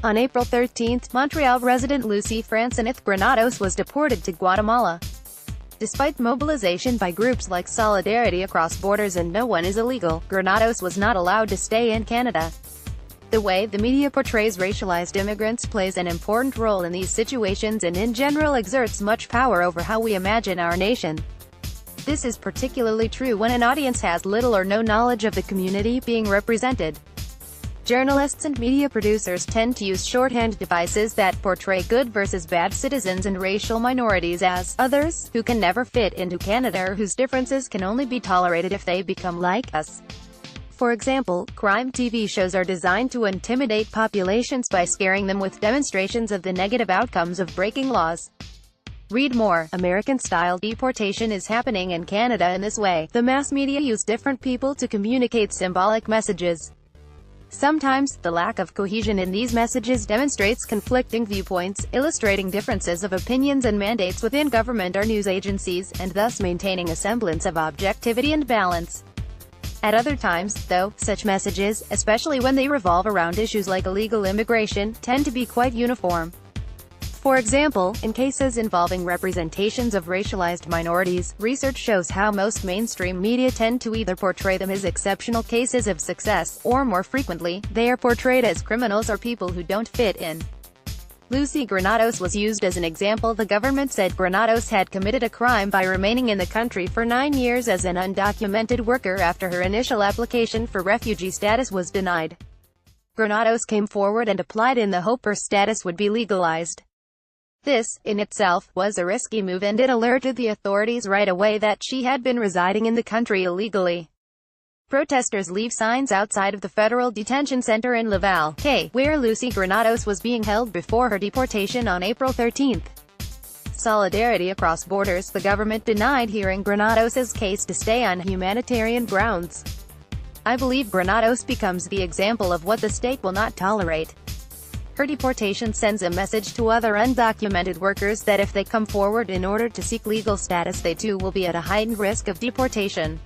On April 13, Montreal resident Lucy Francineth Granados was deported to Guatemala. Despite mobilization by groups like Solidarity Across Borders and No One is Illegal, Granados was not allowed to stay in Canada. The way the media portrays racialized immigrants plays an important role in these situations and in general exerts much power over how we imagine our nation. This is particularly true when an audience has little or no knowledge of the community being represented. Journalists and media producers tend to use shorthand devices that portray good versus bad citizens and racial minorities as others, who can never fit into Canada or whose differences can only be tolerated if they become like us. For example, crime TV shows are designed to intimidate populations by scaring them with demonstrations of the negative outcomes of breaking laws. Read more. American-style deportation is happening in Canada in this way. The mass media use different people to communicate symbolic messages. Sometimes, the lack of cohesion in these messages demonstrates conflicting viewpoints, illustrating differences of opinions and mandates within government or news agencies, and thus maintaining a semblance of objectivity and balance. At other times, though, such messages, especially when they revolve around issues like illegal immigration, tend to be quite uniform. For example, in cases involving representations of racialized minorities, research shows how most mainstream media tend to either portray them as exceptional cases of success, or more frequently, they are portrayed as criminals or people who don't fit in. Lucy Granados was used as an example. The government said Granados had committed a crime by remaining in the country for 9 years as an undocumented worker after her initial application for refugee status was denied. Granados came forward and applied in the hope her status would be legalized. This, in itself, was a risky move and it alerted the authorities right away that she had been residing in the country illegally. Protesters leave signs outside of the federal detention center in Laval, where Lucy Granados was being held before her deportation on April 13. Solidarity Across Borders. The government denied hearing Granados' case to stay on humanitarian grounds. I believe Granados becomes the example of what the state will not tolerate. Her deportation sends a message to other undocumented workers that if they come forward in order to seek legal status, they too will be at a heightened risk of deportation.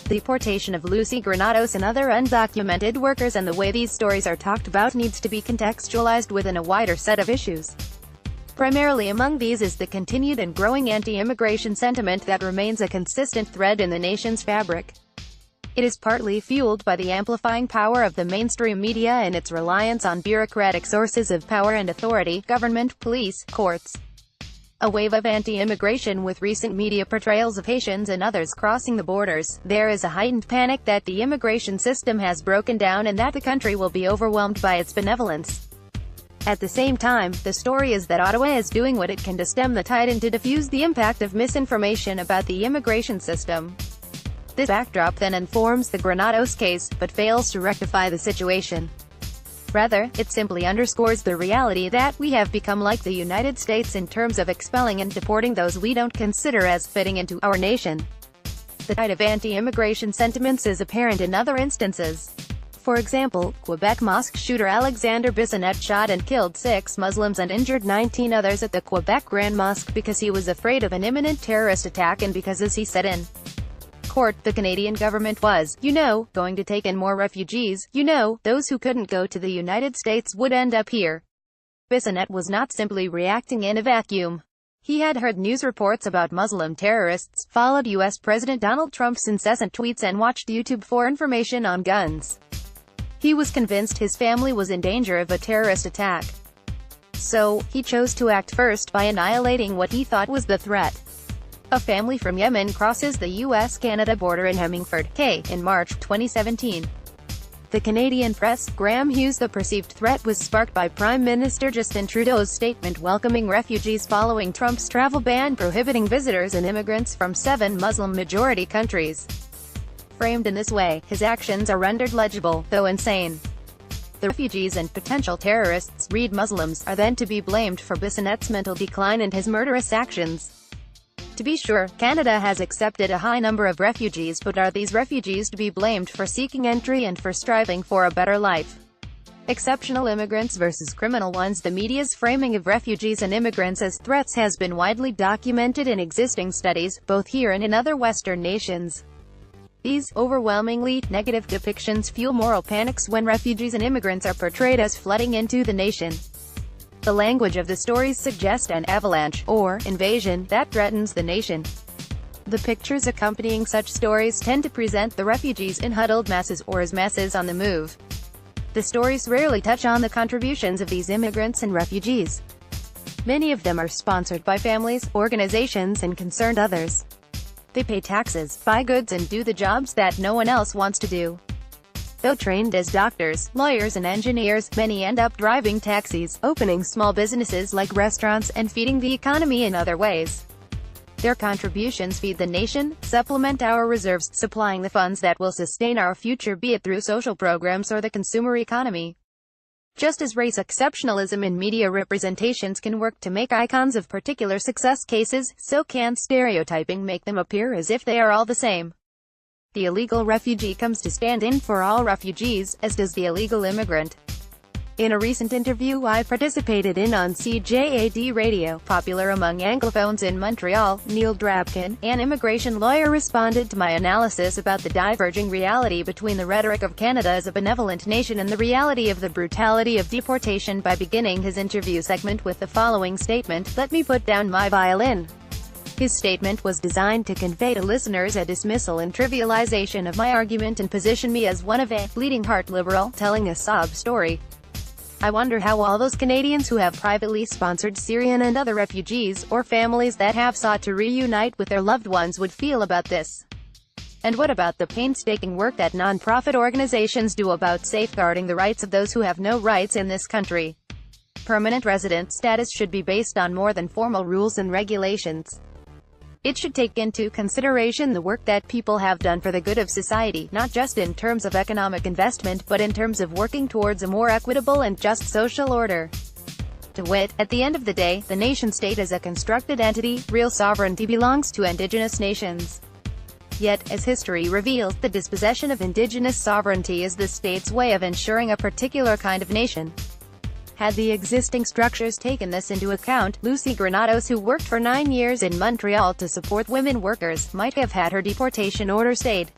The deportation of Lucy Granados and other undocumented workers and the way these stories are talked about needs to be contextualized within a wider set of issues. Primarily among these is the continued and growing anti-immigration sentiment that remains a consistent thread in the nation's fabric. It is partly fueled by the amplifying power of the mainstream media and its reliance on bureaucratic sources of power and authority, government, police, courts. A wave of anti-immigration with recent media portrayals of Haitians and others crossing the borders. There is a heightened panic that the immigration system has broken down and that the country will be overwhelmed by its benevolence. At the same time, the story is that Ottawa is doing what it can to stem the tide and to diffuse the impact of misinformation about the immigration system. This backdrop then informs the Granados case, but fails to rectify the situation. Rather, it simply underscores the reality that we have become like the United States in terms of expelling and deporting those we don't consider as fitting into our nation. The tide of anti-immigration sentiments is apparent in other instances. For example, Quebec mosque shooter Alexander Bissonnette shot and killed 6 Muslims and injured 19 others at the Quebec Grand Mosque because he was afraid of an imminent terrorist attack and because, as he said in court, the Canadian government was, going to take in more refugees, those who couldn't go to the United States would end up here. Bissonnette was not simply reacting in a vacuum. He had heard news reports about Muslim terrorists, followed U.S. President Donald Trump's incessant tweets and watched YouTube for information on guns. He was convinced his family was in danger of a terrorist attack. So, he chose to act first by annihilating what he thought was the threat. A family from Yemen crosses the U.S.-Canada border in Hemmingford, in March 2017. The Canadian press, Graham Hughes. The perceived threat was sparked by Prime Minister Justin Trudeau's statement welcoming refugees following Trump's travel ban prohibiting visitors and immigrants from 7 Muslim-majority countries. Framed in this way, his actions are rendered legible, though insane. The refugees and potential terrorists, read Muslims, are then to be blamed for Bissonnette's mental decline and his murderous actions. To be sure, Canada has accepted a high number of refugees, but are these refugees to be blamed for seeking entry and for striving for a better life? Exceptional immigrants versus criminal ones. The media's framing of refugees and immigrants as threats has been widely documented in existing studies, both here and in other Western nations. These overwhelmingly negative depictions fuel moral panics when refugees and immigrants are portrayed as flooding into the nation. The language of the stories suggests an avalanche, or invasion, that threatens the nation. The pictures accompanying such stories tend to present the refugees in huddled masses or as masses on the move. The stories rarely touch on the contributions of these immigrants and refugees. Many of them are sponsored by families, organizations, and concerned others. They pay taxes, buy goods, and do the jobs that no one else wants to do. Though trained as doctors, lawyers, and engineers, many end up driving taxis, opening small businesses like restaurants, and feeding the economy in other ways. Their contributions feed the nation, supplement our reserves, supplying the funds that will sustain our future, be it through social programs or the consumer economy. Just as race exceptionalism in media representations can work to make icons of particular success cases, so can stereotyping make them appear as if they are all the same. The illegal refugee comes to stand in for all refugees, as does the illegal immigrant. In a recent interview I participated in on CJAD Radio, popular among Anglophones in Montreal, Neil Drabkin, an immigration lawyer, responded to my analysis about the diverging reality between the rhetoric of Canada as a benevolent nation and the reality of the brutality of deportation by beginning his interview segment with the following statement: "Let me put down my violin." His statement was designed to convey to listeners a dismissal and trivialization of my argument and position me as one of a bleeding-heart liberal, telling a sob story. I wonder how all those Canadians who have privately sponsored Syrian and other refugees, or families that have sought to reunite with their loved ones, would feel about this. And what about the painstaking work that non-profit organizations do about safeguarding the rights of those who have no rights in this country? Permanent resident status should be based on more than formal rules and regulations. It should take into consideration the work that people have done for the good of society, not just in terms of economic investment, but in terms of working towards a more equitable and just social order. To wit, at the end of the day, the nation-state is a constructed entity. Real sovereignty belongs to indigenous nations. Yet, as history reveals, the dispossession of indigenous sovereignty is the state's way of ensuring a particular kind of nation. Had the existing structures taken this into account, Lucy Granados, who worked for 9 years in Montreal to support women workers, might have had her deportation order stayed.